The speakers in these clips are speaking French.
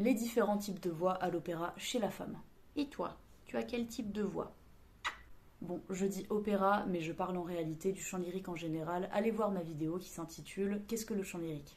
les différents types de voix à l'opéra chez la femme. Et toi, tu as quel type de voix? Bon, je dis opéra, mais je parle en réalité du chant lyrique en général. Allez voir ma vidéo qui s'intitule Qu'est-ce que le chant lyrique?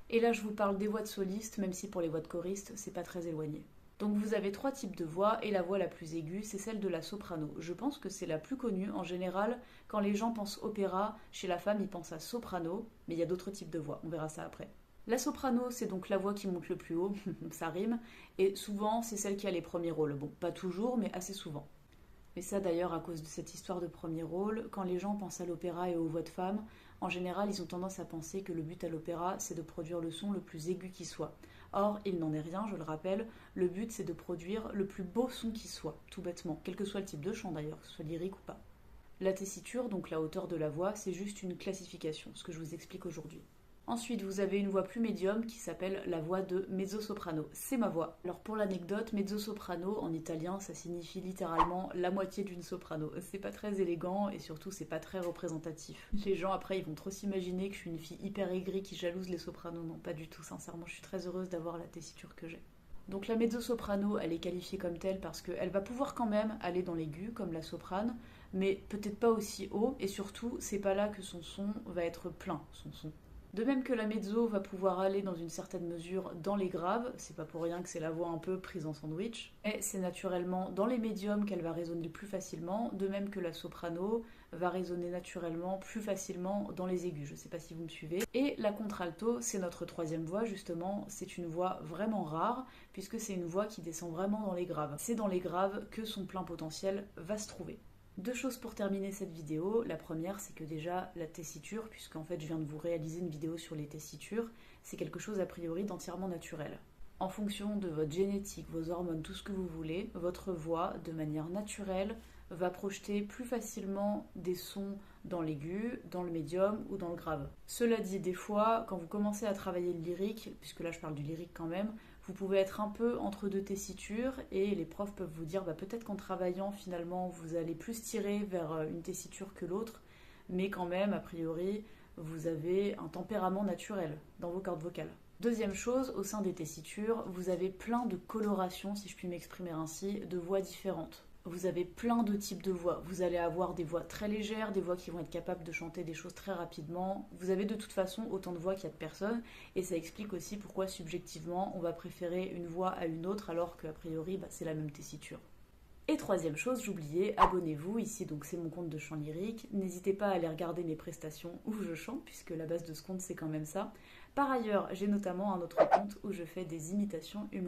Et là, je vous parle des voix de solistes, même si pour les voix de choristes, c'est pas très éloigné. Donc vous avez trois types de voix, et la voix la plus aiguë, c'est celle de la soprano. Je pense que c'est la plus connue. En général, quand les gens pensent opéra, chez la femme, ils pensent à soprano, mais il y a d'autres types de voix, on verra ça après. La soprano, c'est donc la voix qui monte le plus haut, ça rime, et souvent, c'est celle qui a les premiers rôles. Bon, pas toujours, mais assez souvent. Mais ça d'ailleurs à cause de cette histoire de premier rôle, quand les gens pensent à l'opéra et aux voix de femmes, en général ils ont tendance à penser que le but à l'opéra c'est de produire le son le plus aigu qui soit. Or il n'en est rien, je le rappelle, le but c'est de produire le plus beau son qui soit, tout bêtement, quel que soit le type de chant d'ailleurs, que ce soit lyrique ou pas. La tessiture, donc la hauteur de la voix, c'est juste une classification, ce que je vous explique aujourd'hui. Ensuite, vous avez une voix plus médium qui s'appelle la voix de mezzo-soprano. C'est ma voix. Alors pour l'anecdote, mezzo-soprano en italien, ça signifie littéralement la moitié d'une soprano. C'est pas très élégant et surtout c'est pas très représentatif. Les gens après ils vont trop s'imaginer que je suis une fille hyper aigrie qui jalouse les sopranos. Non, pas du tout, sincèrement, je suis très heureuse d'avoir la tessiture que j'ai. Donc la mezzo-soprano, elle est qualifiée comme telle parce qu'elle va pouvoir quand même aller dans l'aigu comme la soprane, mais peut-être pas aussi haut et surtout c'est pas là que son son va être plein, son son. De même que la mezzo va pouvoir aller dans une certaine mesure dans les graves, c'est pas pour rien que c'est la voix un peu prise en sandwich, et c'est naturellement dans les médiums qu'elle va résonner le plus facilement, de même que la soprano va résonner naturellement plus facilement dans les aigus, je sais pas si vous me suivez. Et la contralto, c'est notre troisième voix justement, c'est une voix vraiment rare, puisque c'est une voix qui descend vraiment dans les graves. C'est dans les graves que son plein potentiel va se trouver. Deux choses pour terminer cette vidéo. La première, c'est que déjà la tessiture, puisqu'en fait je viens de vous réaliser une vidéo sur les tessitures, c'est quelque chose a priori d'entièrement naturel. En fonction de votre génétique, vos hormones, tout ce que vous voulez, votre voix, de manière naturelle, va projeter plus facilement des sons dans l'aigu, dans le médium ou dans le grave. Cela dit, des fois, quand vous commencez à travailler le lyrique, puisque là je parle du lyrique quand même, vous pouvez être un peu entre deux tessitures et les profs peuvent vous dire peut-être qu'en travaillant finalement vous allez plus tirer vers une tessiture que l'autre, mais quand même a priori vous avez un tempérament naturel dans vos cordes vocales. Deuxième chose, au sein des tessitures, vous avez plein de colorations, si je puis m'exprimer ainsi, de voix différentes. Vous avez plein de types de voix. Vous allez avoir des voix très légères, des voix qui vont être capables de chanter des choses très rapidement. Vous avez de toute façon autant de voix qu'il y a de personnes, et ça explique aussi pourquoi subjectivement on va préférer une voix à une autre alors qu'a priori c'est la même tessiture. Et troisième chose, j'oubliais, abonnez-vous, ici donc c'est mon compte de chant lyrique, n'hésitez pas à aller regarder mes prestations où je chante, puisque la base de ce compte c'est quand même ça. Par ailleurs, j'ai notamment un autre compte où je fais des imitations humoristiques.